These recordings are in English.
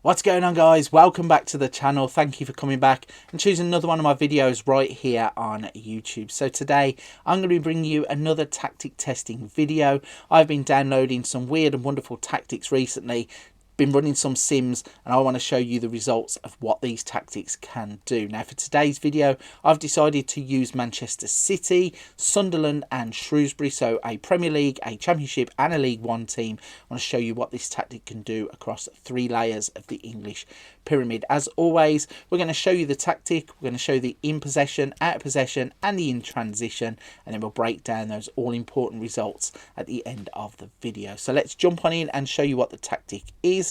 What's going on, guys? Welcome back to the channel. Thank you for coming back and choosing another one of my videos right here on YouTube. So today I'm going to be bringing you another tactic testing video. I've been downloading some weird and wonderful tactics recently, been running some sims, and I want to show you the results of what these tactics can do. Now for today's video I've decided to use Manchester City, Sunderland and Shrewsbury, so a Premier League, a Championship and a League One team. I want to show you what this tactic can do across 3 layers of the English pyramid. As always, we're going to show you the tactic, we're going to show you the in possession, out of possession and the in transition, and then we'll break down those all important results at the end of the video. So let's jump on in and show you what the tactic is.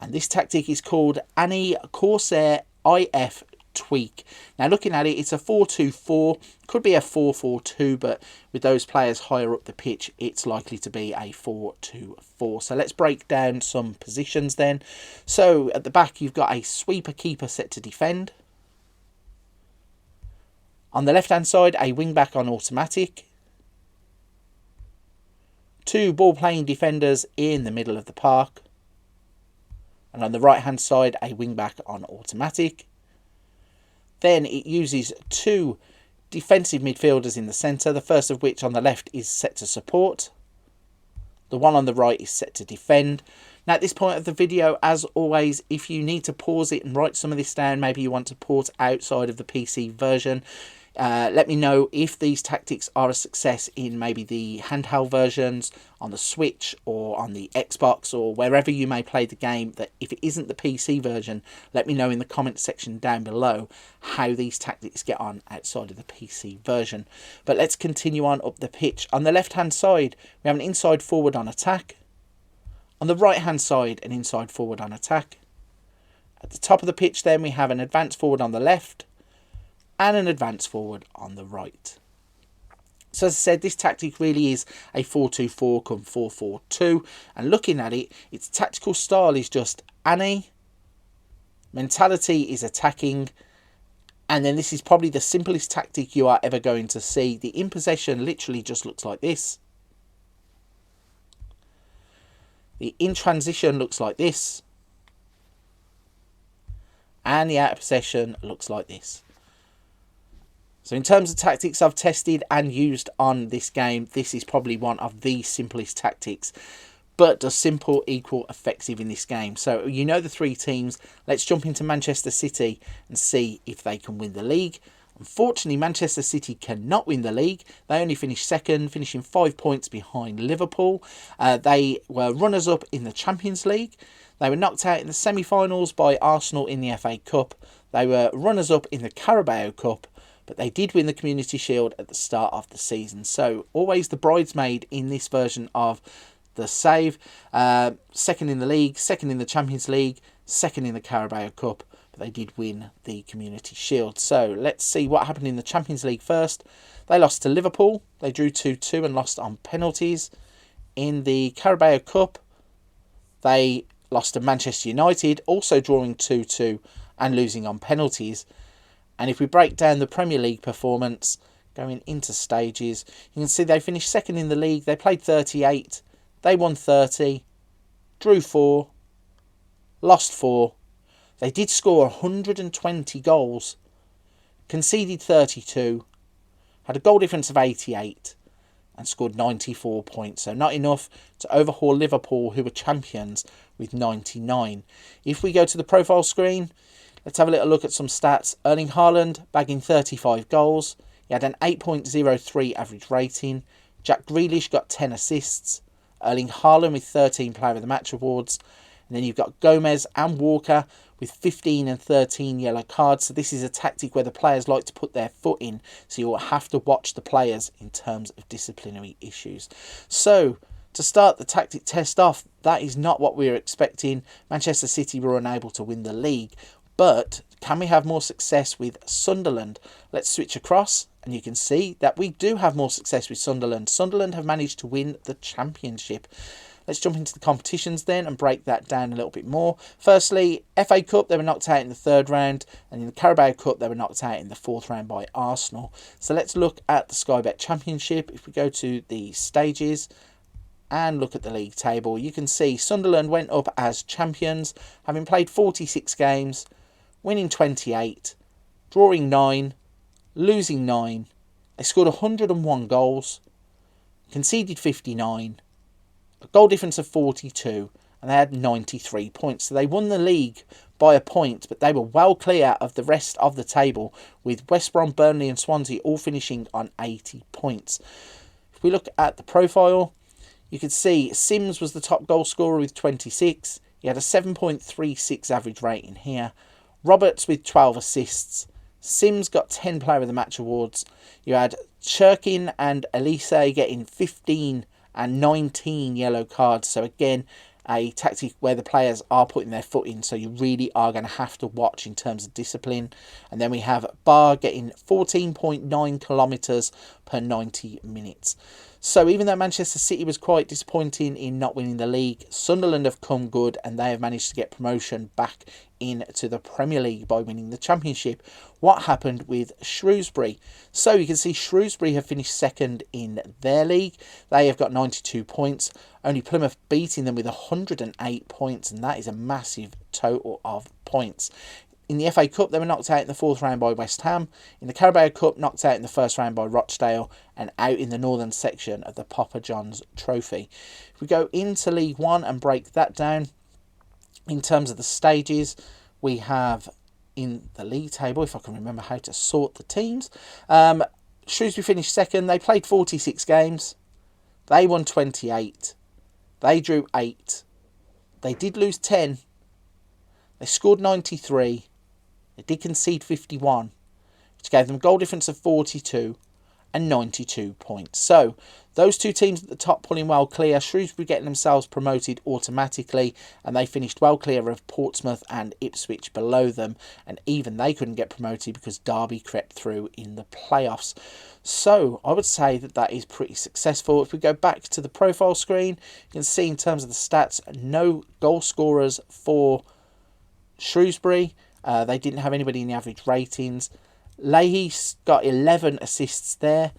And this tactic is called Ani Corsair IF Tweak. Now looking at it, it's a 4-2-4, could be a 4-4-2, but with those players higher up the pitch it's likely to be a 4-2-4. So let's break down some positions then. So at the back you've got a sweeper keeper set to defend. On the left hand side, a wing back on automatic. 2 ball playing defenders in the middle of the park. And on the right hand side, a wing back on automatic. Then it uses 2 defensive midfielders in the centre, the first of which on the left is set to support. The one on the right is set to defend. Now at this point of the video, as always, if you need to pause it and write some of this down, maybe you want to port outside of the PC version, let me know if these tactics are a success in maybe the handheld versions, on the Switch or on the Xbox or wherever you may play the game. That if it isn't the PC version, let me know in the comment section down below how these tactics get on outside of the PC version. But let's continue on up the pitch. On the left hand side we have an inside forward on attack. On the right hand side, an inside forward on attack. At the top of the pitch then we have an advanced forward on the left and an advance forward on the right. So as I said, this tactic really is a 4-2-4 come 4-4-2, and looking at it, its tactical style is just Ani, mentality is attacking, and then this is probably the simplest tactic you are ever going to see. The in possession literally just looks like this. The in transition looks like this. And the out of possession looks like this. So in terms of tactics I've tested and used on this game, this is probably one of the simplest tactics. But does simple equal effective in this game? So you know the 3 teams. Let's jump into Manchester City and see if they can win the league. Unfortunately, Manchester City cannot win the league. They only finished second, finishing 5 points behind Liverpool. They were runners-up in the Champions League. They were knocked out in the semi-finals by Arsenal in the FA Cup. They were runners-up in the Carabao Cup. But they did win the Community Shield at the start of the season. So always the bridesmaid in this version of the save. Second in the league, second in the Champions League, second in the Carabao Cup. But they did win the Community Shield. So let's see what happened in the Champions League first. They lost to Liverpool. They drew 2-2 and lost on penalties. In the Carabao Cup, they lost to Manchester United, also drawing 2-2 and losing on penalties. And if we break down the Premier League performance, going into stages, you can see they finished second in the league. They played 38. They won 30. Drew 4. Lost 4. They did score 120 goals. Conceded 32. Had a goal difference of 88. And scored 94 points. So not enough to overhaul Liverpool, who were champions, with 99. If we go to the profile screen, let's have a little look at some stats. Erling Haaland bagging 35 goals. He had an 8.03 average rating. Jack Grealish got 10 assists. Erling Haaland with 13 Player of the Match awards. And then you've got Gomez and Walker with 15 and 13 yellow cards. So this is a tactic where the players like to put their foot in. So you'll have to watch the players in terms of disciplinary issues. So to start the tactic test off, that is not what we were expecting. Manchester City were unable to win the league. But can we have more success with Sunderland? Let's switch across and you can see that we do have more success with Sunderland. Sunderland have managed to win the Championship. Let's jump into the competitions then and break that down a little bit more. Firstly, FA Cup, they were knocked out in the 3rd round. And in the Carabao Cup, they were knocked out in the 4th round by Arsenal. So let's look at the Sky Bet Championship. If we go to the stages, and look at the league table, you can see Sunderland went up as champions, having played 46 games, winning 28, drawing 9, losing 9. They scored 101 goals, conceded 59, a goal difference of 42, and they had 93 points. So they won the league by a point, but they were well clear of the rest of the table, with West Brom, Burnley and Swansea all finishing on 80 points. If we look at the profile, you can see Sims was the top goal scorer with 26. He had a 7.36 average rating here. Roberts with 12 assists. Sims got 10 Player of the Match awards. You had Churkin and Elise getting 15 and 19 yellow cards. So again, a tactic where the players are putting their foot in, so you really are going to have to watch in terms of discipline. And then we have Barr getting 14.9 kilometres per 90 minutes. So even though Manchester City was quite disappointing in not winning the league, Sunderland have come good and they have managed to get promotion back into the Premier League by winning the Championship. What happened with Shrewsbury? So you can see Shrewsbury have finished second in their league. They have got 92 points. Only Plymouth beating them with 108 points, and that is a massive total of points. In the FA Cup, they were knocked out in the 4th round by West Ham. In the Carabao Cup, knocked out in the 1st round by Rochdale, and out in the northern section of the Papa John's Trophy. If we go into League One and break that down, in terms of the stages, we have in the league table, if I can remember how to sort the teams, Shrewsbury finished second. They played 46 games. They won 28. They drew 8. They did lose 10. They scored 93. They did concede 51, which gave them a goal difference of 42 and 92 points. So those two teams at the top pulling well clear. Shrewsbury getting themselves promoted automatically, and they finished well clear of Portsmouth and Ipswich below them, and even they couldn't get promoted because Derby crept through in the playoffs. So I would say that that is pretty successful. If we go back to the profile screen, you can see in terms of the stats, no goal scorers for Shrewsbury. They didn't have anybody in the average ratings. Leahy got 11 assists there.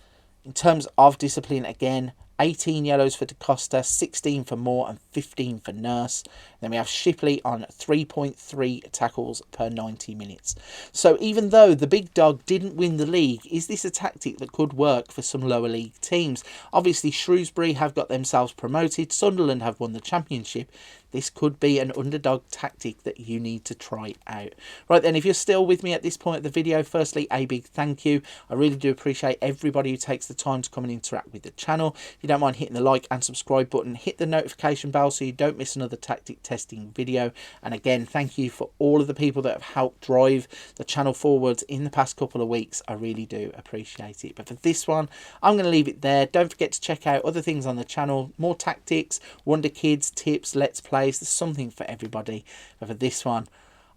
In terms of discipline, again, 18 yellows for Da Costa, 16 for Moore and 15 for Nurse. Then we have Shipley on 3.3 tackles per 90 minutes. So even though the big dog didn't win the league, is this a tactic that could work for some lower league teams? Obviously, Shrewsbury have got themselves promoted. Sunderland have won the Championship. This could be an underdog tactic that you need to try out. Right then, if you're still with me at this point of the video, firstly, a big thank you. I really do appreciate everybody who takes the time to come and interact with the channel. If you don't mind hitting the like and subscribe button, hit the notification bell so you don't miss another tactic testing video. And again, thank you for all of the people that have helped drive the channel forwards in the past couple of weeks. I really do appreciate it. But for this one, I'm going to leave it there. Don't forget to check out other things on the channel, more tactics, Wonder Kids, tips, Let's Plays. There's something for everybody. But for this one,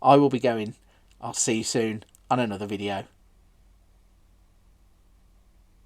I will be going. I'll see you soon on another video.